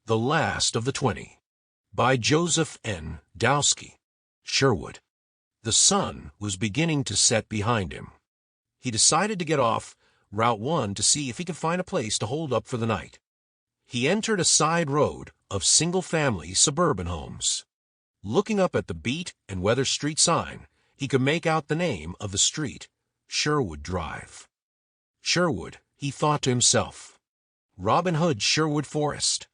The Last of the 20, by Joseph N. Wdowski, Sherwood. The sun was beginning to set behind him. He decided to get off Route 1 to see if he could find a place to hold up for the night. He entered a side road of single-family suburban homes. Looking up at the Beat and Weather Street sign, he could make out the name of the street, Sherwood Drive. Sherwood, he thought to himself. Robin Hood's Sherwood Forest.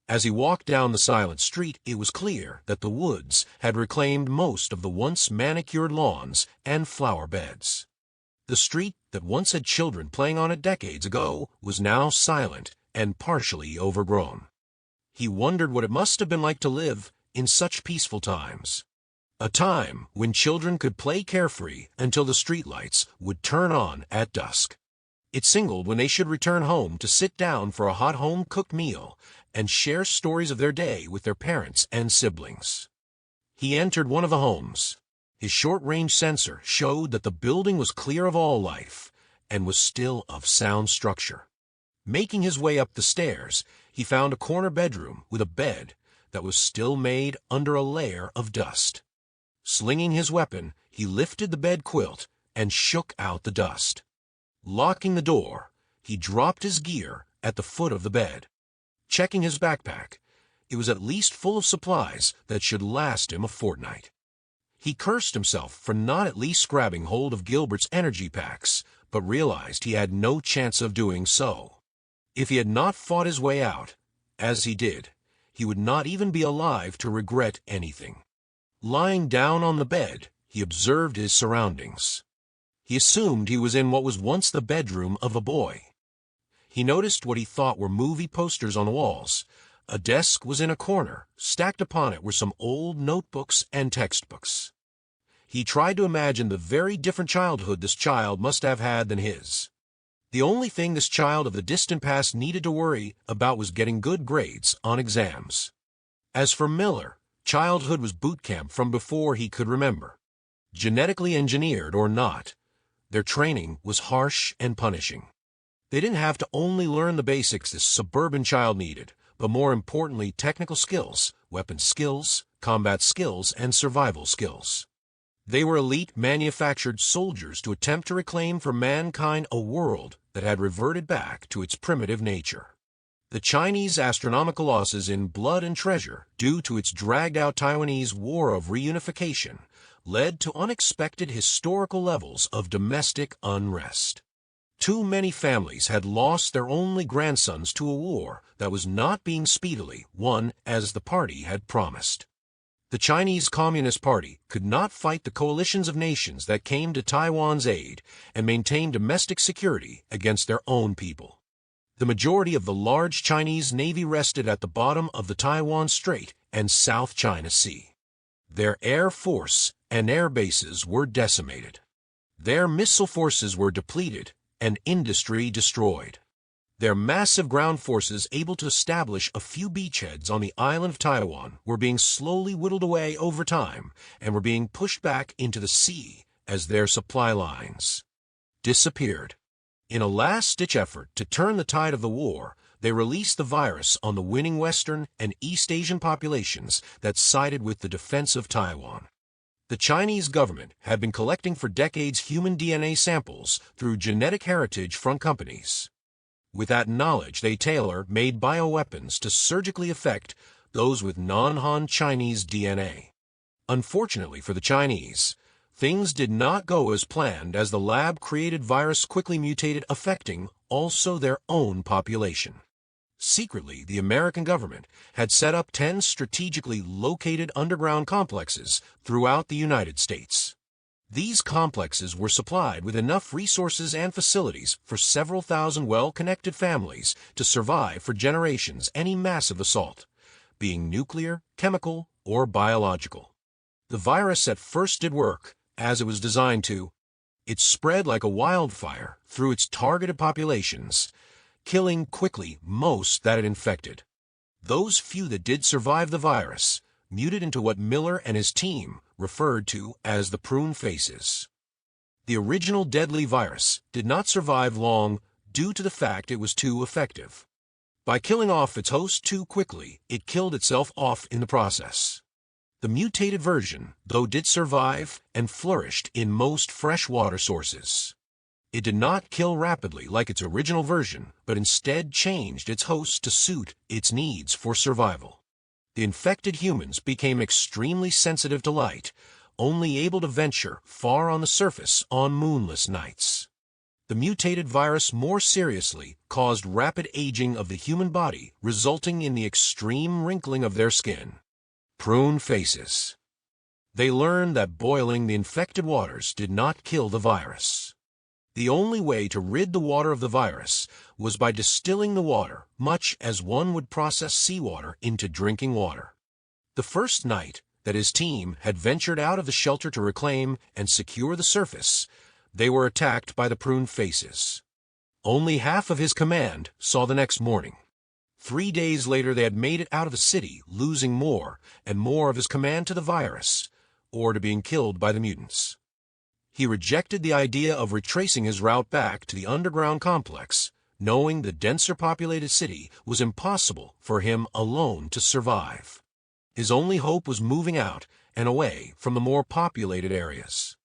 As he walked down the silent street, it was clear that the woods had reclaimed most of the once manicured lawns and flower beds. The street that once had children playing on it decades ago was now silent and partially overgrown. He wondered what it must have been like to live in such peaceful times. A time when children could play carefree until the streetlights would turn on at dusk. It signaled when they should return home to sit down for a hot home-cooked meal and share stories of their day with their parents and siblings. He entered one of the homes. His short-range sensor showed that the building was clear of all life and was still of sound structure. Making his way up the stairs, he found a corner bedroom with a bed that was still made under a layer of dust. Slinging his weapon, he lifted the bed quilt and shook out the dust. Locking the door, he dropped his gear at the foot of the bed. Checking his backpack, it was at least full of supplies that should last him a fortnight. He cursed himself for not at least grabbing hold of Gilbert's energy packs, but realized he had no chance of doing so. If he had not fought his way out, as he did, he would not even be alive to regret anything. Lying down on the bed, he observed his surroundings. He assumed he was in what was once the bedroom of a boy. He noticed what he thought were movie posters on the walls. A desk was in a corner. Stacked upon it were some old notebooks and textbooks. He tried to imagine the very different childhood this child must have had than his. The only thing this child of the distant past needed to worry about was getting good grades on exams. As for Miller, childhood was boot camp from before he could remember. Genetically engineered or not, their training was harsh and punishing. They didn't have to only learn the basics this suburban child needed, but more importantly technical skills, weapon skills, combat skills, and survival skills. They were elite manufactured soldiers to attempt to reclaim for mankind a world that had reverted back to its primitive nature. The Chinese astronomical losses in blood and treasure, due to its dragged-out Taiwanese war of reunification, led to unexpected historical levels of domestic unrest. Too many families had lost their only grandsons to a war that was not being speedily won as the party had promised. The Chinese Communist Party could not fight the coalitions of nations that came to Taiwan's aid and maintain domestic security against their own people. The majority of the large Chinese navy rested at the bottom of the Taiwan Strait and South China Sea. Their air force and air bases were decimated. Their missile forces were depleted and industry destroyed. Their massive ground forces able to establish a few beachheads on the island of Taiwan were being slowly whittled away over time and were being pushed back into the sea as their supply lines disappeared. In a last-ditch effort to turn the tide of the war, they released the virus on the winning Western and East Asian populations that sided with the defense of Taiwan. The Chinese government had been collecting for decades human DNA samples through genetic heritage from companies. With that knowledge, they tailor-made bioweapons to surgically affect those with non-Han Chinese DNA. Unfortunately for the Chinese, things did not go as planned as the lab-created virus quickly mutated, affecting also their own population. Secretly, the American government had set up 10 strategically located underground complexes throughout the United States. These complexes were supplied with enough resources and facilities for several thousand well-connected families to survive for generations any massive assault, being nuclear, chemical, or biological. The virus at first did work, as it was designed to. It spread like a wildfire through its targeted populations, killing quickly most that it infected. Those few that did survive the virus muted into what Miller and his team referred to as the prune faces. The original deadly virus did not survive long due to the fact it was too effective. By killing off its host too quickly, it killed itself off in the process. The mutated version, though, did survive and flourished in most freshwater sources. It did not kill rapidly like its original version, but instead changed its host to suit its needs for survival. The infected humans became extremely sensitive to light, only able to venture far on the surface on moonless nights. The mutated virus more seriously caused rapid aging of the human body, resulting in the extreme wrinkling of their skin. Prune faces. They learned that boiling the infected waters did not kill the virus. The only way to rid the water of the virus was by distilling the water, much as one would process seawater into drinking water. The first night that his team had ventured out of the shelter to reclaim and secure the surface, they were attacked by the prune faces. Only half of his command saw the next morning. 3 days later they had made it out of the city, losing more and more of his command to the virus, or to being killed by the mutants. He rejected the idea of retracing his route back to the underground complex, knowing the denser populated city was impossible for him alone to survive. His only hope was moving out and away from the more populated areas.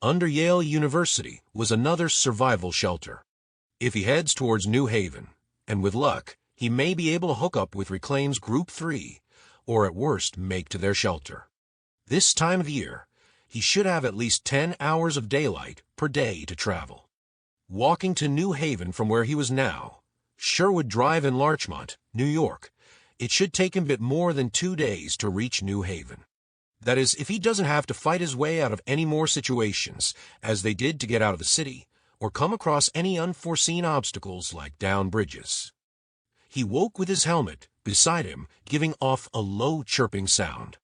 Under Yale University was another survival shelter. If he heads towards New Haven, and with luck, he may be able to hook up with Reclaim's Group 3, or at worst make to their shelter. This time of year, he should have at least 10 hours of daylight per day to travel. Walking to New Haven from where he was now, Sherwood Drive in Larchmont, New York, it should take him a bit more than 2 days to reach New Haven. That is, if he doesn't have to fight his way out of any more situations, as they did to get out of the city, or come across any unforeseen obstacles like down bridges. He woke with his helmet beside him, giving off a low chirping sound.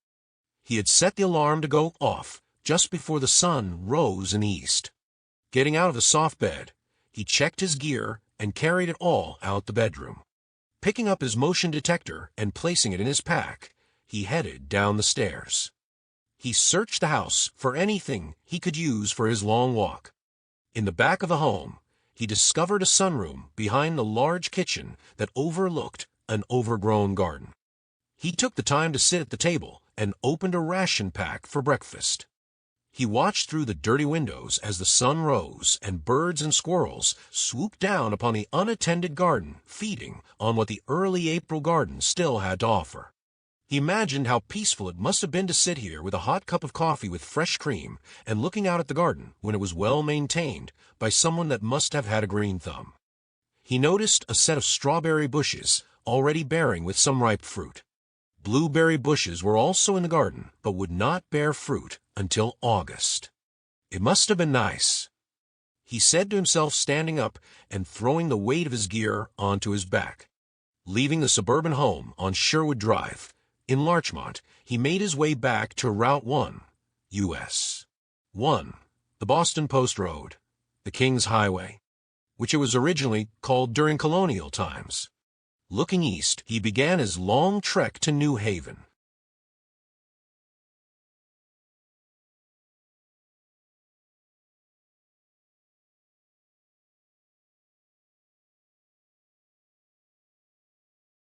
He had set the alarm to go off just before the sun rose in the east. Getting out of the soft bed, he checked his gear and carried it all out the bedroom. Picking up his motion detector and placing it in his pack, he headed down the stairs. He searched the house for anything he could use for his long walk. In the back of the home, he discovered a sunroom behind the large kitchen that overlooked an overgrown garden. He took the time to sit at the table and opened a ration pack for breakfast. He watched through the dirty windows as the sun rose and birds and squirrels swooped down upon the unattended garden, feeding on what the early April garden still had to offer. He imagined how peaceful it must have been to sit here with a hot cup of coffee with fresh cream and looking out at the garden when it was well maintained by someone that must have had a green thumb. He noticed a set of strawberry bushes already bearing with some ripe fruit. Blueberry bushes were also in the garden, but would not bear fruit until August. It must have been nice, he said to himself, standing up and throwing the weight of his gear onto his back. Leaving the suburban home on Sherwood Drive, in Larchmont, he made his way back to Route 1, U.S. 1, the Boston Post Road, the King's Highway, which it was originally called during colonial times. Looking east, he began his long trek to New Haven.